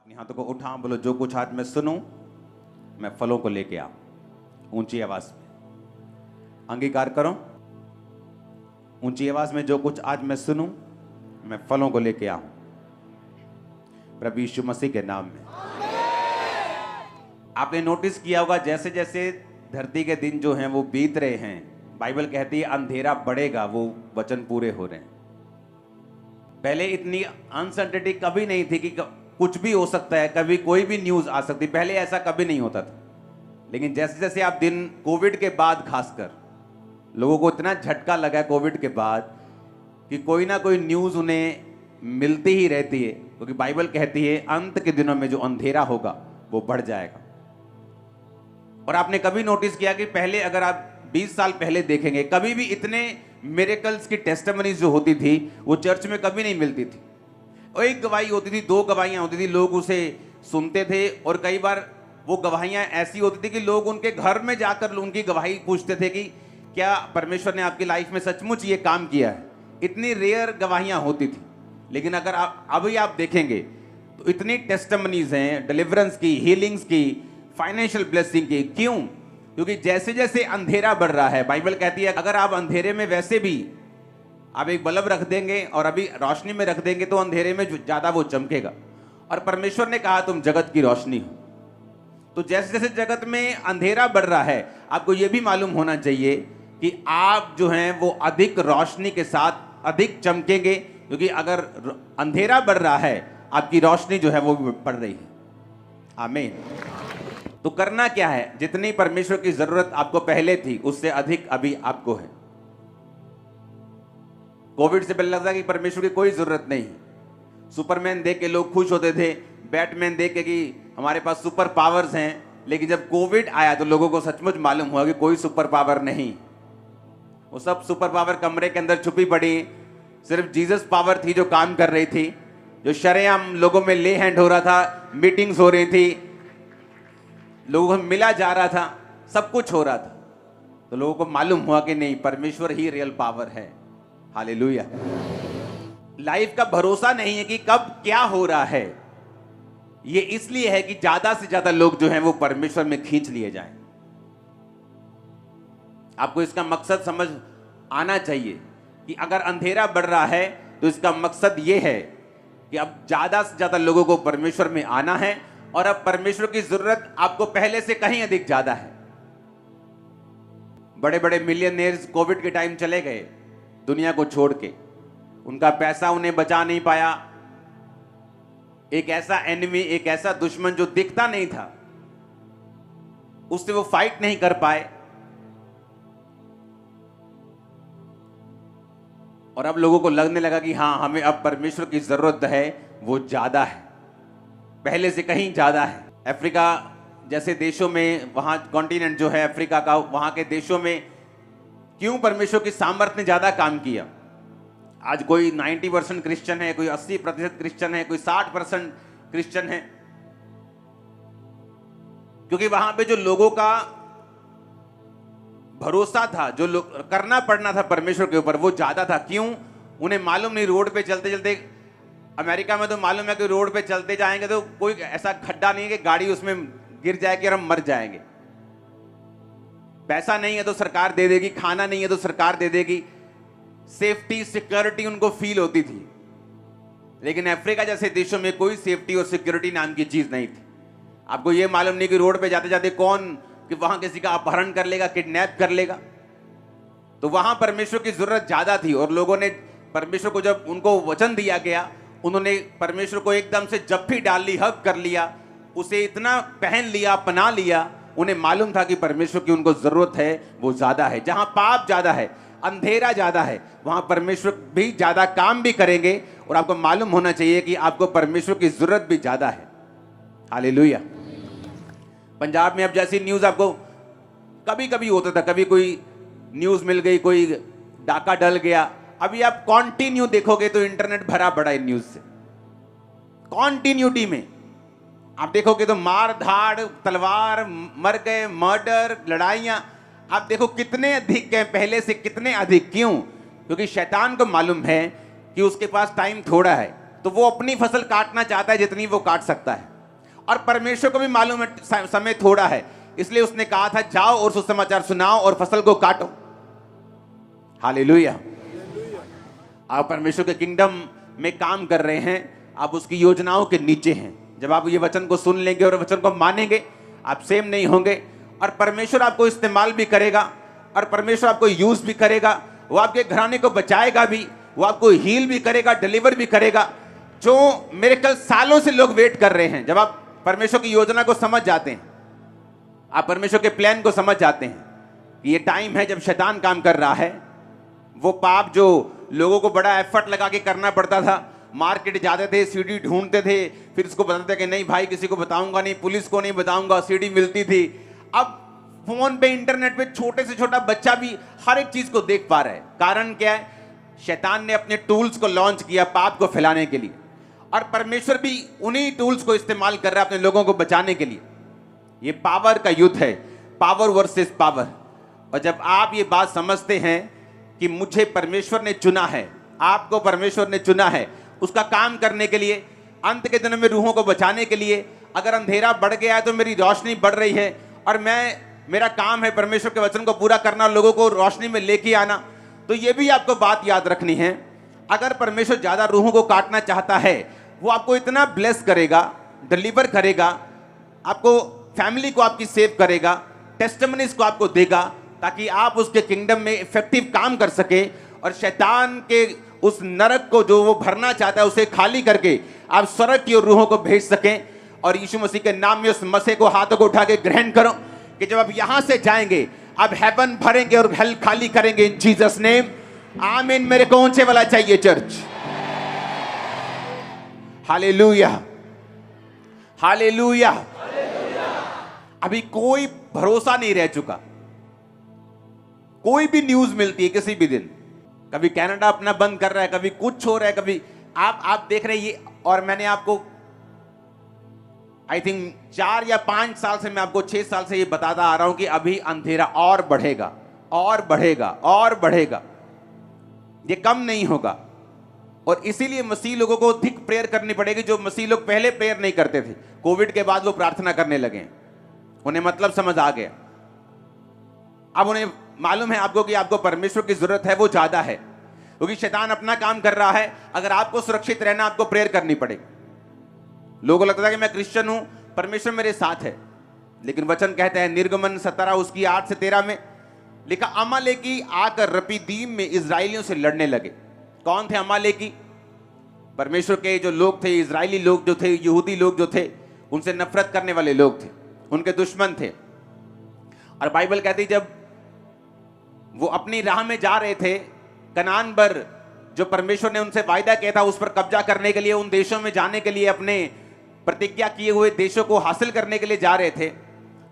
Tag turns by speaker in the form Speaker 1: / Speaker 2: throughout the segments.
Speaker 1: अपने हाथों को उठा, बोलो जो कुछ आज मैं सुनूं मैं फलों को लेके आऊं। ऊंची आवाज में अंगीकार करो, ऊंची आवाज में जो कुछ आज मैं सुनूं मैं फलों को लेके आऊं, प्रभु यीशु मसीह के नाम में। आपने नोटिस किया होगा जैसे जैसे धरती के दिन जो हैं वो बीत रहे हैं, बाइबल कहती है अंधेरा बढ़ेगा, वो वचन पूरे हो रहे हैं। पहले इतनी अनसर्टेनिटी कभी नहीं थी कि कुछ भी हो सकता है, कभी कोई भी न्यूज आ सकती, पहले ऐसा कभी नहीं होता था। लेकिन जैसे जैसे आप दिन कोविड के बाद खासकर लोगों को इतना झटका लगा कोविड के बाद कि कोई ना कोई न्यूज उन्हें मिलती ही रहती है, क्योंकि बाइबल कहती है अंत के दिनों में जो अंधेरा होगा वो बढ़ जाएगा। और आपने कभी नोटिस किया कि पहले अगर आप 20 साल पहले देखेंगे, कभी भी इतने मिरेकल्स की टेस्टिमनीज जो होती थी वो चर्च में कभी नहीं मिलती थी। और एक गवाही होती थी, दो गवाहियां होती थी, लोग उसे सुनते थे। और कई बार वो गवाहियां ऐसी होती थी कि लोग उनके घर में जाकर उनकी गवाही पूछते थे कि क्या परमेश्वर ने आपकी लाइफ में सचमुच ये काम किया है। इतनी रेयर गवाहियां होती थी। लेकिन अगर आप अभी आप देखेंगे तो इतनी टेस्टिमनीज हैं, डिलीवरेंस की, हीलिंग्स की, फाइनेंशियल ब्लेसिंग की। क्यों? क्योंकि जैसे जैसे अंधेरा बढ़ रहा है, बाइबल कहती है अगर आप अंधेरे में वैसे भी आप एक बल्ब रख देंगे और अभी रोशनी में रख देंगे तो अंधेरे में ज्यादा वो चमकेगा। और परमेश्वर ने कहा तुम जगत की रोशनी हो। तो जैसे जैसे जगत में अंधेरा बढ़ रहा है, आपको यह भी मालूम होना चाहिए कि आप जो हैं वो अधिक रोशनी के साथ अधिक चमकेंगे, क्योंकि अगर अंधेरा बढ़ रहा है आपकी रोशनी जो है वो बढ़ रही है। आमीन। तो करना क्या है? जितनी परमेश्वर की जरूरत आपको पहले थी उससे अधिक अभी आपको है। कोविड से पहले लगता कि परमेश्वर की कोई जरूरत नहीं। सुपरमैन देख के लोग खुश होते थे, बैटमैन देख के कि हमारे पास सुपर पावर्स हैं। लेकिन जब कोविड आया तो लोगों को सचमुच मालूम हुआ कि कोई सुपर पावर नहीं, वो सब सुपर पावर कमरे के अंदर छुपी पड़ी। सिर्फ जीसस पावर थी जो काम कर रही थी, जो शरेआम लोगों में ले हैंड हो रहा था, मीटिंग्स हो रही थी, लोगों को मिला जा रहा था, सब कुछ हो रहा था। तो लोगों को मालूम हुआ कि नहीं, परमेश्वर ही रियल पावर है। हालेलुया। लाइफ का भरोसा नहीं है कि कब क्या हो रहा है, ये इसलिए है कि ज्यादा से ज्यादा लोग जो हैं वो परमेश्वर में खींच लिए जाएं। आपको इसका मकसद समझ आना चाहिए कि अगर अंधेरा बढ़ रहा है तो इसका मकसद यह है कि अब ज्यादा से ज्यादा लोगों को परमेश्वर में आना है। और अब परमेश्वर की जरूरत आपको पहले से कहीं अधिक ज्यादा है। बड़े बड़े मिलियनेयर्स कोविड के टाइम चले गए दुनिया को छोड़ के, उनका पैसा उन्हें बचा नहीं पाया। एक ऐसा एनिमी, एक ऐसा दुश्मन जो दिखता नहीं था, उससे वो फाइट नहीं कर पाए। और अब लोगों को लगने लगा कि हां, हमें अब परमेश्वर की जरूरत है, वो ज्यादा है, पहले से कहीं ज्यादा है। अफ्रीका जैसे देशों में, वहां कॉन्टिनेंट जो है अफ्रीका का, वहां के देशों में क्यों परमेश्वर की सामर्थ ने ज्यादा काम किया? आज कोई 90% क्रिश्चियन है, कोई 80% क्रिश्चियन है, कोई 60% क्रिश्चियन है, क्योंकि वहां पे जो लोगों का भरोसा था, जो करना पड़ना था परमेश्वर के ऊपर, वो ज्यादा था। क्यों? उन्हें मालूम नहीं, रोड पे चलते चलते, अमेरिका में तो मालूम है कि रोड पे चलते जाएंगे तो कोई ऐसा खड्डा नहीं है कि गाड़ी उसमें गिर जाएगी और हम मर जाएंगे। पैसा नहीं है तो सरकार दे देगी, खाना नहीं है तो सरकार दे देगी, सेफ्टी सिक्योरिटी उनको फील होती थी। लेकिन अफ्रीका जैसे देशों में कोई सेफ्टी और सिक्योरिटी नाम की चीज नहीं थी। आपको यह मालूम नहीं कि रोड पे जाते जाते कौन कि वहां किसी का अपहरण कर लेगा, किडनैप कर लेगा। तो वहां परमेश्वर की जरूरत ज्यादा थी। और लोगों ने परमेश्वर को, जब उनको वचन दिया गया, उन्होंने परमेश्वर को एकदम से जप्फी डाल ली, हक कर लिया, उसे इतना पहन लिया, अपना लिया। उन्हें मालूम था कि परमेश्वर की उनको जरूरत है, वो ज्यादा है। जहां पाप ज्यादा है, अंधेरा ज्यादा है, वहां परमेश्वर भी ज्यादा काम भी करेंगे। और आपको मालूम होना चाहिए कि आपको परमेश्वर की जरूरत भी ज्यादा है। हालेलुया। पंजाब में अब जैसी न्यूज आपको कभी कभी होता था, कभी कोई न्यूज मिल गई, कोई डाका डल गया। अभी आप कॉन्टिन्यू देखोगे तो इंटरनेट भरा पड़ा है न्यूज से। कॉन्टिन्यूटी में आप देखोगे तो मार धाड़, तलवार, मर गए, मर्डर, लड़ाइयां, आप देखो कितने अधिक हैं, पहले से कितने अधिक। क्यों? क्योंकि शैतान को मालूम है कि उसके पास टाइम थोड़ा है, तो वो अपनी फसल काटना चाहता है जितनी वो काट सकता है। और परमेश्वर को भी मालूम है समय थोड़ा है, इसलिए उसने कहा था जाओ और सुसमाचार सुनाओ और फसल को काटो। हालेलुया। आप परमेश्वर के किंगडम में काम कर रहे हैं, आप उसकी योजनाओं के नीचे हैं। जब आप ये वचन को सुन लेंगे और वचन को मानेंगे, आप सेम नहीं होंगे और परमेश्वर आपको इस्तेमाल भी करेगा और परमेश्वर आपको यूज भी करेगा। वो आपके घराने को बचाएगा भी, वो आपको हील भी करेगा, डिलीवर भी करेगा। जो मेरे कल सालों से लोग वेट कर रहे हैं, जब आप परमेश्वर की योजना को समझ जाते हैं, आप परमेश्वर के प्लान को समझ जाते हैं कि ये टाइम है जब शैतान काम कर रहा है। वो पाप जो लोगों को बड़ा एफर्ट लगा के करना पड़ता था, मार्केट जाते थे, सीडी ढूंढते थे, फिर उसको बताते थे कि नहीं भाई किसी को बताऊंगा नहीं, पुलिस को नहीं बताऊंगा, सीडी मिलती थी। अब फोन पे, इंटरनेट पे छोटे से छोटा बच्चा भी हर एक चीज को देख पा रहा है। कारण क्या है? शैतान ने अपने टूल्स को लॉन्च किया पाप को फैलाने के लिए, और परमेश्वर भी उन्हीं टूल्स को इस्तेमाल कर रहा है अपने लोगों को बचाने के लिए। ये पावर का युद्ध है, पावर वर्सेस पावर। और जब आप ये बात समझते हैं कि मुझे परमेश्वर ने चुना है, आपको परमेश्वर ने चुना है उसका काम करने के लिए, अंत के दिनों में रूहों को बचाने के लिए। अगर अंधेरा बढ़ गया है तो मेरी रोशनी बढ़ रही है, और मेरा काम है परमेश्वर के वचन को पूरा करना, लोगों को रोशनी में लेके आना। तो ये भी आपको बात याद रखनी है, अगर परमेश्वर ज्यादा रूहों को काटना चाहता है, वो आपको इतना ब्लेस करेगा, डिलीवर करेगा, आपको फैमिली को आपकी सेव करेगा, टेस्टिमनीज को आपको देगा, ताकि आप उसके किंगडम में इफेक्टिव काम कर सके और शैतान के उस नरक को जो वो भरना चाहता है उसे खाली करके आप स्वर्ग की ओर रूहों को भेज सकें। और यीशु मसीह के नाम में उस मसीह को हाथों को उठा के ग्रहण करो कि जब आप यहां से जाएंगे आप हेवन भरेंगे और हेल खाली करेंगे इन जीसस नेम। आमीन। मेरे को ऊंचे वाला चाहिए चर्च। Hallelujah, hallelujah. अभी कोई भरोसा नहीं रह चुका। कोई भी न्यूज मिलती है किसी भी दिन, कभी कनाडा अपना बंद कर रहा है, कभी कुछ हो रहा है, कभी आप देख रहे हैं ये। और मैंने आपको आई थिंक 4 या 5 साल से, मैं आपको 6 साल से ये बताता आ रहा हूं कि अभी अंधेरा और बढ़ेगा और बढ़ेगा और बढ़ेगा, ये कम नहीं होगा। और इसीलिए मसीह लोगों को अधिक प्रेयर करनी पड़ेगी। जो मसीह लोग पहले प्रेयर नहीं करते थे, कोविड के बाद वो प्रार्थना करने लगे, उन्हें मतलब समझ आ गया। अब उन्हें मालूम है आपको कि आपको परमेश्वर की जरूरत है, वो ज्यादा है, क्योंकि शैतान अपना काम कर रहा है। अगर आपको सुरक्षित रहना, आपको प्रेयर करनी पड़ेगी। लोगों को लगता है कि मैं क्रिश्चियन हूं, परमेश्वर मेरे साथ है, लेकिन वचन कहते हैं निर्गमन 17 उसकी 8 से 13 में लिखा, अमालेकी आकर रपीदीम में इजराइलियों से लड़ने लगे। कौन थे अमालेकी? परमेश्वर के जो लोग थे, इजरायली लोग जो थे, यहूदी लोग जो थे, उनसे नफरत करने वाले लोग थे, उनके दुश्मन थे। और बाइबल कहती जब वो अपनी राह में जा रहे थे, कनान पर जो परमेश्वर ने उनसे वायदा किया था उस पर कब्जा करने के लिए, उन देशों में जाने के लिए, अपने प्रतिज्ञा किए हुए देशों को हासिल करने के लिए जा रहे थे,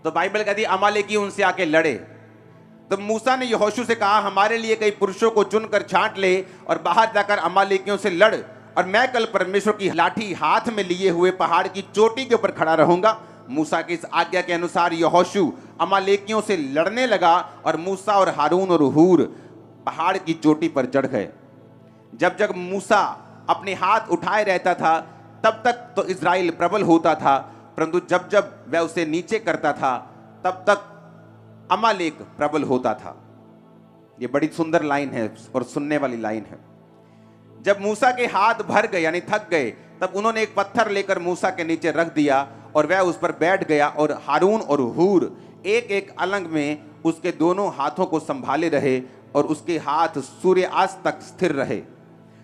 Speaker 1: तो बाइबल कहती अमालेकी उनसे आके लड़े। तो मूसा ने यहोशू से कहा, हमारे लिए कई पुरुषों को चुनकर छांट ले और बाहर जाकर अमालेकियों से लड़, और मैं कल परमेश्वर की लाठी हाथ में लिए हुए पहाड़ की चोटी के ऊपर खड़ा रहूंगा। मूसा की इस आज्ञा के अनुसार यहोशू अमालेकियों से लड़ने लगा, और मूसा और हारून और हूर पहाड़ की चोटी पर चढ़ गए। जब जब मूसा अपने हाथ उठाए रहता था तब तक तो इजराइल प्रबल होता था, परंतु जब जब वह उसे नीचे करता था तब तक अमालेक प्रबल होता था। यह बड़ी सुंदर लाइन है और सुनने वाली लाइन है। जब मूसा के हाथ भर गए यानी थक गए, तब उन्होंने एक पत्थर लेकर मूसा के नीचे रख दिया और वह उस पर बैठ गया, और हारून और हूर एक एक अलंग में उसके दोनों हाथों को संभाले रहे और उसके हाथ सूर्यास्त तक स्थिर रहे।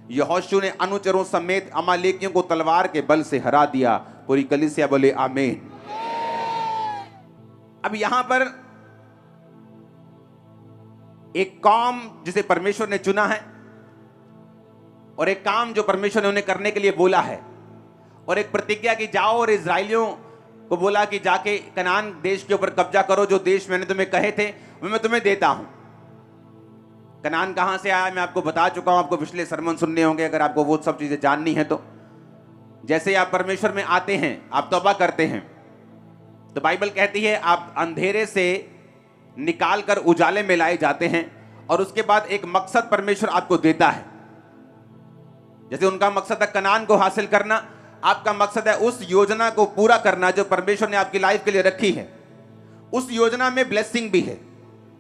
Speaker 1: यहोशू ने अनुचरों समेत अमालेकियों को तलवार के बल से हरा दिया। पूरी कलीसिया बोले आमीन। अब यहां पर एक काम जिसे परमेश्वर ने चुना है, और एक काम जो परमेश्वर ने उन्हें करने के लिए बोला है, और एक प्रतिज्ञा की जाओ और इजराइलियों को बोला कि जाके कनान देश के ऊपर कब्जा करो, जो देश मैंने तुम्हें कहे थे वो मैं तुम्हें देता हूं। कनान कहां से आया मैं आपको बता चुका हूं, आपको पिछले सरमन सुनने होंगे अगर आपको वो सब चीजें जाननी है तो। जैसे आप परमेश्वर में आते हैं, आप तौबा करते हैं, तो बाइबल कहती है आप अंधेरे से निकाल कर उजाले में लाए जाते हैं, और उसके बाद एक मकसद परमेश्वर आपको देता है। जैसे उनका मकसद था कनान को हासिल करना, आपका मकसद है उस योजना को पूरा करना जो परमेश्वर ने आपकी लाइफ के लिए रखी है। उस योजना में ब्लेसिंग भी है,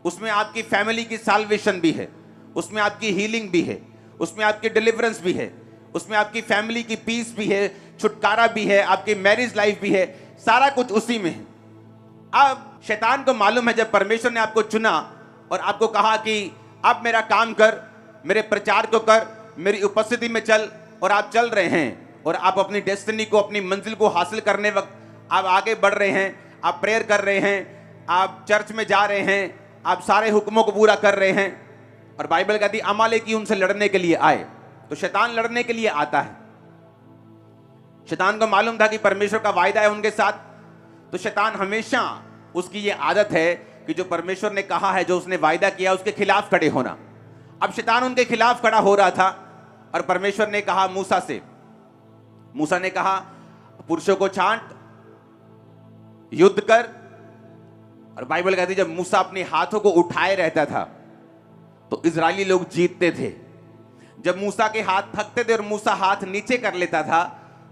Speaker 1: उसमें आपकी फैमिली की साल्वेशन भी है, उसमें आपकी हीलिंग भी है, उसमें आपकी डिलीवरेंस भी है, उसमें आपकी फैमिली की पीस भी है, छुटकारा भी है, आपकी मैरिज लाइफ भी है, सारा कुछ उसी में है। अब शैतान को मालूम है, जब परमेश्वर ने आपको चुना और आपको कहा कि अब मेरा काम कर, मेरे प्रचार को कर, मेरी उपस्थिति में चल, और आप चल रहे हैं और आप अपनी डेस्टिनी को, अपनी मंजिल को हासिल करने वक्त आप आगे बढ़ रहे हैं, आप प्रेयर कर रहे हैं, आप चर्च में जा रहे हैं, आप सारे हुक्मों को पूरा कर रहे हैं। और बाइबल कहती है अमालेकी उनसे लड़ने के लिए आए। तो शैतान लड़ने के लिए आता है। शैतान को मालूम था कि परमेश्वर का वायदा है उनके साथ, तो शैतान हमेशा, उसकी ये आदत है कि जो परमेश्वर ने कहा है, जो उसने वायदा किया, उसके खिलाफ खड़े होना। अब शैतान उनके खिलाफ खड़ा हो रहा था और परमेश्वर ने कहा मूसा से, मूसा ने कहा पुरुषों को छांट, युद्ध कर। और बाइबल कहती है जब मूसा अपने हाथों को उठाए रहता था तो इजरायली लोग जीतते थे। जब मूसा के हाथ थकते थे और मूसा हाथ नीचे कर लेता था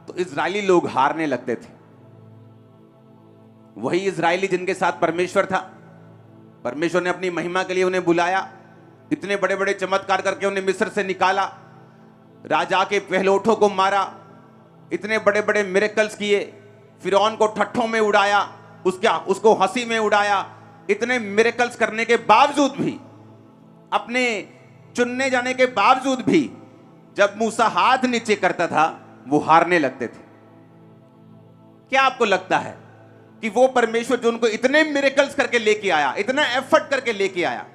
Speaker 1: तो इजरायली लोग हारने लगते थे। वही इजरायली जिनके साथ परमेश्वर था, परमेश्वर ने अपनी महिमा के लिए उन्हें बुलाया, इतने बड़े बड़े चमत्कार करके उन्हें मिस्र से निकाला, राजा के पहलौठों को मारा, इतने बड़े बड़े मिरेकल्स किए, फिरौन को ठट्ठों में उड़ाया, उसको हंसी में उड़ाया। इतने मिरेकल्स करने के बावजूद भी, अपने चुनने जाने के बावजूद भी, जब मूसा हाथ नीचे करता था वो हारने लगते थे। क्या आपको लगता है कि वो परमेश्वर जो उनको इतने मिरेकल्स करके लेके आया, इतना एफर्ट करके लेके आया,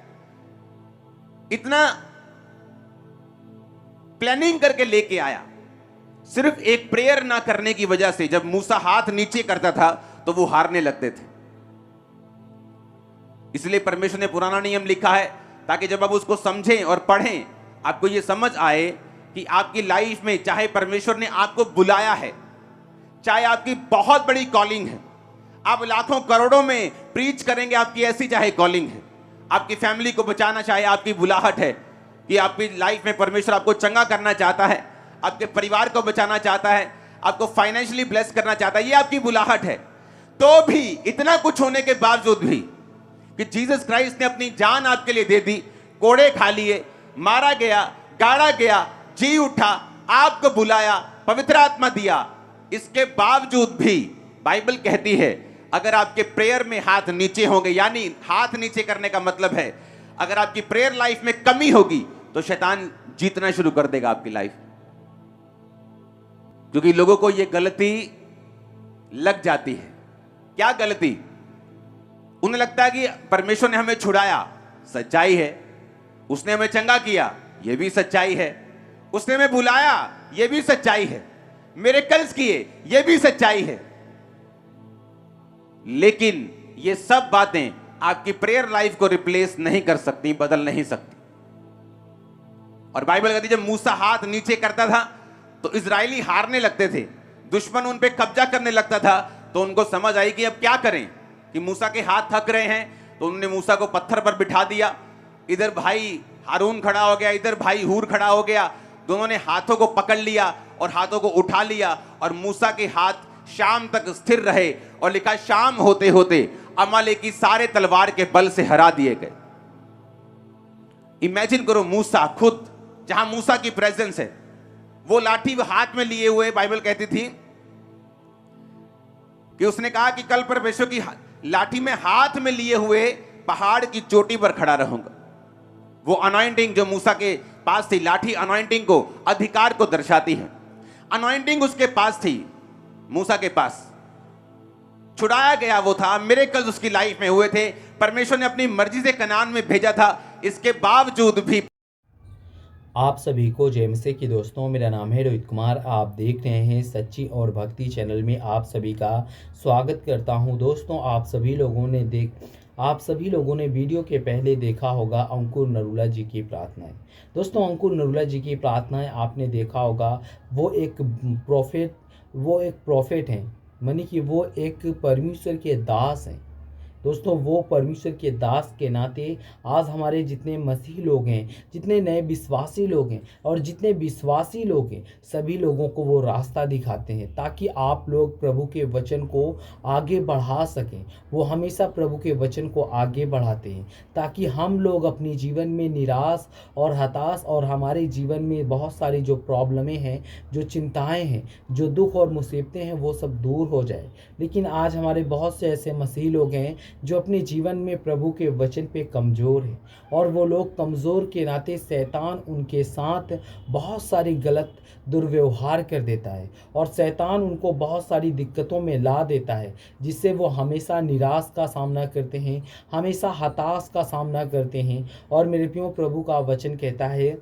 Speaker 1: इतना प्लानिंग करके लेके आया, सिर्फ एक प्रेयर ना करने की वजह से जब मूसा हाथ नीचे करता था तो वो हारने लगते थे। इसलिए परमेश्वर ने पुराना नियम लिखा है ताकि जब आप उसको समझें और पढ़ें, आपको ये समझ आए कि आपकी लाइफ में चाहे परमेश्वर ने आपको बुलाया है, चाहे आपकी बहुत बड़ी कॉलिंग है, आप लाखों करोड़ों में प्रीच करेंगे, आपकी ऐसी चाहे कॉलिंग है, आपकी फैमिली को बचाना चाहे आपकी बुलाहट है, कि आपकी लाइफ में परमेश्वर आपको चंगा करना चाहता है, आपके परिवार को बचाना चाहता है, आपको फाइनेंशियली ब्लेस करना चाहता है, ये आपकी बुलाहट है। तो भी इतना कुछ होने के बावजूद भी कि जीसस क्राइस्ट ने अपनी जान आपके लिए दे दी, कोड़े खा लिए, मारा गया, गाड़ा गया, जी उठा, आपको बुलाया, पवित्र आत्मा दिया, इसके बावजूद भी बाइबल कहती है अगर आपके प्रेयर में हाथ नीचे होंगे, यानी हाथ नीचे करने का मतलब है अगर आपकी प्रेयर लाइफ में कमी होगी तो शैतान जीतना शुरू कर देगा आपकी लाइफ। क्योंकि लोगों को यह गलती लग जाती है। क्या गलती? उन्हें लगता है कि परमेश्वर ने हमें छुड़ाया, सच्चाई है, उसने हमें चंगा किया, यह भी सच्चाई है, उसने हमें बुलाया, यह भी सच्चाई है, मिरेकल्स किए, यह भी सच्चाई है। लेकिन ये सब बातें आपकी प्रेयर लाइफ को रिप्लेस नहीं कर सकती, बदल नहीं सकती। और बाइबल कहती है जब मूसा हाथ नीचे करता था तो इजरायली हारने लगते थे, दुश्मन उन पे कब्जा करने लगता था। तो उनको समझ आई कि अब क्या करें, कि मूसा के हाथ थक रहे हैं। तो उन्होंने मूसा को पत्थर पर बिठा दिया, इधर भाई हारून खड़ा हो गया, इधर भाई हूर खड़ा हो गया, दोनों ने हाथों को पकड़ लिया और हाथों को उठा लिया और मूसा के हाथ शाम तक स्थिर रहे। और लिखा शाम होते होते अमालेकी सारे तलवार के बल से हरा दिए गए। इमेजिन करो, मूसा खुद, जहां मूसा की प्रेजेंस है, वो लाठी हाथ में लिए हुए, बाइबल कहती थी कि उसने कहा कि कल परमेश्वर की लाठी में हाथ में लिए हुए पहाड़ की चोटी पर खड़ा रहूंगा। वो अनॉइंटिंग जो मूसा के पास थी, लाठी अनॉइंटिंग को, अधिकार को दर्शाती है। अनॉइंटिंग उसके पास थी, मूसा के पास छुड़ाया गया वो था, मिरेकल्स उसकी लाइफ में हुए थे, परमेश्वर ने अपनी मर्जी से कनान में भेजा था। इसके बावजूद भी
Speaker 2: आप सभी को जय मसीह की दोस्तों, मेरा नाम है रोहित कुमार। आप देख रहे हैं सच्ची और भक्ति चैनल में आप सभी का स्वागत करता हूं। दोस्तों आप सभी लोगों ने वीडियो के पहले देखा होगा अंकुर नरूला जी की प्रार्थनाएं। दोस्तों अंकुर नरूला जी की प्रार्थनाएं आपने देखा होगा। वो एक प्रोफेट हैं, मानी कि वो एक परमेश्वर के दास हैं। दोस्तों वो परमेश्वर के दास के नाते आज हमारे जितने मसीह लोग हैं, जितने नए विश्वासी लोग हैं और जितने विश्वासी लोग हैं, सभी लोगों को वो रास्ता दिखाते हैं ताकि आप लोग प्रभु के वचन को आगे बढ़ा सकें। वो हमेशा प्रभु के वचन को आगे बढ़ाते हैं ताकि हम लोग अपनी जीवन में निराश और हताश और हमारे जीवन में बहुत सारी जो प्रॉब्लमें हैं, जो चिंताएं हैं, जो दुख और मुसीबतें हैं, वो सब दूर हो जाए। लेकिन आज हमारे बहुत से ऐसे मसीह लोग हैं जो अपने जीवन में प्रभु के वचन पे कमज़ोर हैं और वो लोग कमज़ोर के नाते शैतान उनके साथ बहुत सारी गलत दुर्व्यवहार कर देता है और शैतान उनको बहुत सारी दिक्कतों में ला देता है, जिससे वो हमेशा निराश का सामना करते हैं, हमेशा हताश का सामना करते हैं। और मेरे प्रियो, प्रभु का वचन कहता है,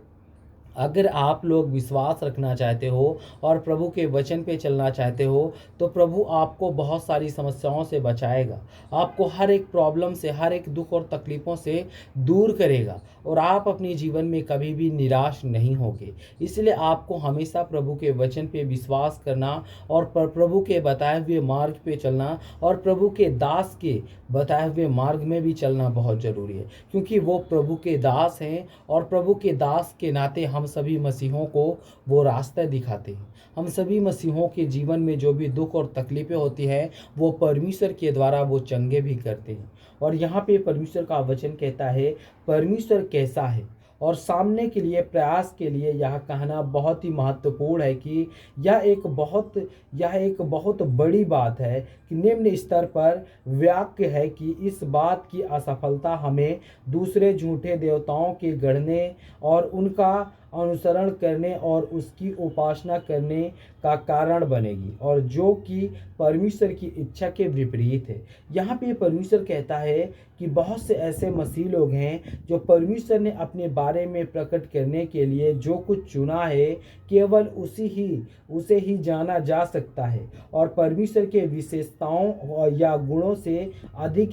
Speaker 2: अगर आप लोग विश्वास रखना चाहते हो और प्रभु के वचन पे चलना चाहते हो तो प्रभु आपको बहुत सारी समस्याओं से बचाएगा, आपको हर एक प्रॉब्लम से, हर एक दुख और तकलीफ़ों से दूर करेगा और आप अपने जीवन में कभी भी निराश नहीं होगे। इसलिए आपको हमेशा प्रभु के वचन पे विश्वास करना और प्रभु के बताए हुए मार्ग पे चलना और प्रभु के दास के बताए हुए मार्ग में भी चलना बहुत ज़रूरी है, क्योंकि वो प्रभु के दास हैं और प्रभु के दास के नाते हम सभी मसीहों को वो रास्ता दिखाते हैं। हम सभी मसीहों के जीवन में जो भी दुख और तकलीफ़ें होती हैं वो परमेश्वर के द्वारा वो चंगे भी करते हैं। और यहाँ पे परमेश्वर का वचन कहता है परमेश्वर कैसा है, और सामने के लिए प्रयास के लिए यह कहना बहुत ही महत्वपूर्ण है कि यह एक बहुत बड़ी बात है कि निम्न स्तर पर वाक्य है कि इस बात की असफलता हमें दूसरे झूठे देवताओं के गढ़ने और उनका अनुसरण करने और उसकी उपासना करने का कारण बनेगी, और जो कि परमेश्वर की इच्छा के विपरीत है। यहाँ पे परमेश्वर कहता है कि बहुत से ऐसे मसीह लोग हैं जो परमेश्वर ने अपने बारे में प्रकट करने के लिए जो कुछ चुना है केवल उसे ही जाना जा सकता है, और परमेश्वर के विशेषताओं या गुणों से अधिक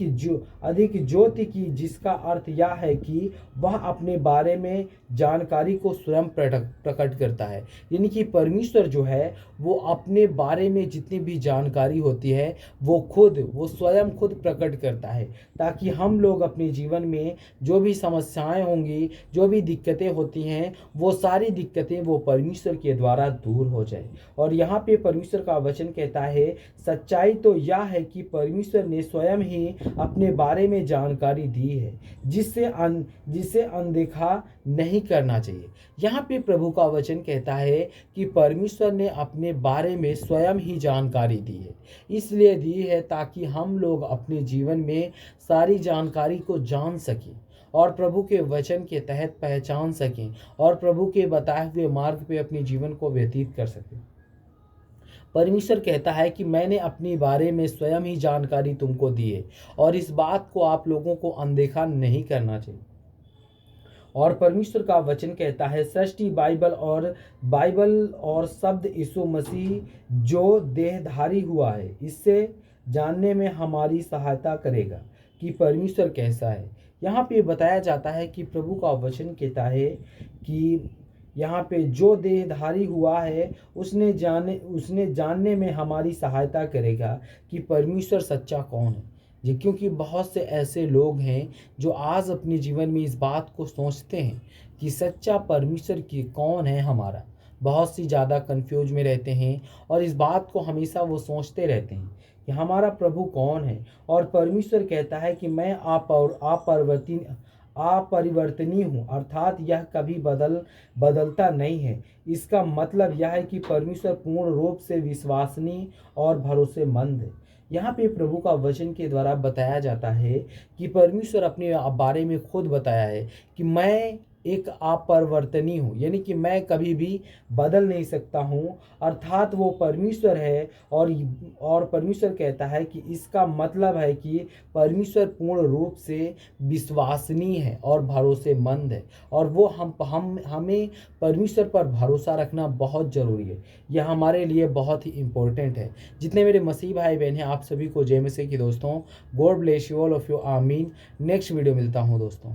Speaker 2: ज्योति की, जिसका अर्थ यह है कि वह अपने बारे में जानकारी को स्वयं प्रकट करता है। यानी कि परमेश्वर जो है वो अपने बारे में जितनी भी जानकारी होती है वो स्वयं खुद प्रकट करता है, ताकि हम लोग अपने जीवन में जो भी समस्याएं होंगी, जो भी दिक्कतें होती हैं, वो सारी दिक्कतें वो परमेश्वर के द्वारा दूर हो जाए। और यहाँ पे परमेश्वर का वचन कहता है सच्चाई तो यह है कि परमेश्वर ने स्वयं ही अपने बारे में जानकारी दी है, जिसे अनदेखा नहीं करना चाहिए। यहाँ पे प्रभु का वचन कहता है कि परमेश्वर ने अपने बारे में स्वयं ही जानकारी दी है, इसलिए दी है ताकि हम लोग अपने जीवन में सारी जानकारी को जान सकें और प्रभु के वचन के तहत पहचान सकें और प्रभु के बताए हुए मार्ग पे अपने जीवन को व्यतीत कर सकें। परमेश्वर कहता है कि मैंने अपने बारे में स्वयं ही जानकारी तुमको दी है और इस बात को आप लोगों को अनदेखा नहीं करना चाहिए। और परमेश्वर का वचन कहता है सृष्टि बाइबल और शब्द यीशु मसीह जो देहधारी हुआ है, इससे जानने में हमारी सहायता करेगा कि परमेश्वर कैसा है। यहाँ पे बताया जाता है कि प्रभु का वचन कहता है कि यहाँ पे जो देहधारी हुआ है उसने जानने में हमारी सहायता करेगा कि परमेश्वर सच्चा कौन है जी। क्योंकि बहुत से ऐसे लोग हैं जो आज अपने जीवन में इस बात को सोचते हैं कि सच्चा परमेश्वर की कौन है हमारा, बहुत सी ज़्यादा कंफ्यूज में रहते हैं और इस बात को हमेशा वो सोचते रहते हैं कि हमारा प्रभु कौन है। और परमेश्वर कहता है कि मैं अपरिवर्तनीय हूँ, अर्थात यह कभी बदलता नहीं है। इसका मतलब यह है कि परमेश्वर पूर्ण रूप से विश्वसनीय और भरोसेमंद है। यहाँ पे प्रभु का वचन के द्वारा बताया जाता है कि परमेश्वर अपने बारे में खुद बताया है कि मैं एक अपरिवर्तनीय हूँ, यानी कि मैं कभी भी बदल नहीं सकता हूँ, अर्थात वो परमेश्वर है। और परमेश्वर कहता है कि इसका मतलब है कि परमेश्वर पूर्ण रूप से विश्वसनीय है और भरोसेमंद है, और वो हमें परमेश्वर पर भरोसा रखना बहुत ज़रूरी है। यह हमारे लिए बहुत ही इम्पोर्टेंट है। जितने मेरे मसीह भाई बहन हैं, आप सभी को जय मसीह की दोस्तों। God bless you all of you, आमीन। नेक्स्ट वीडियो मिलता हूँ दोस्तों।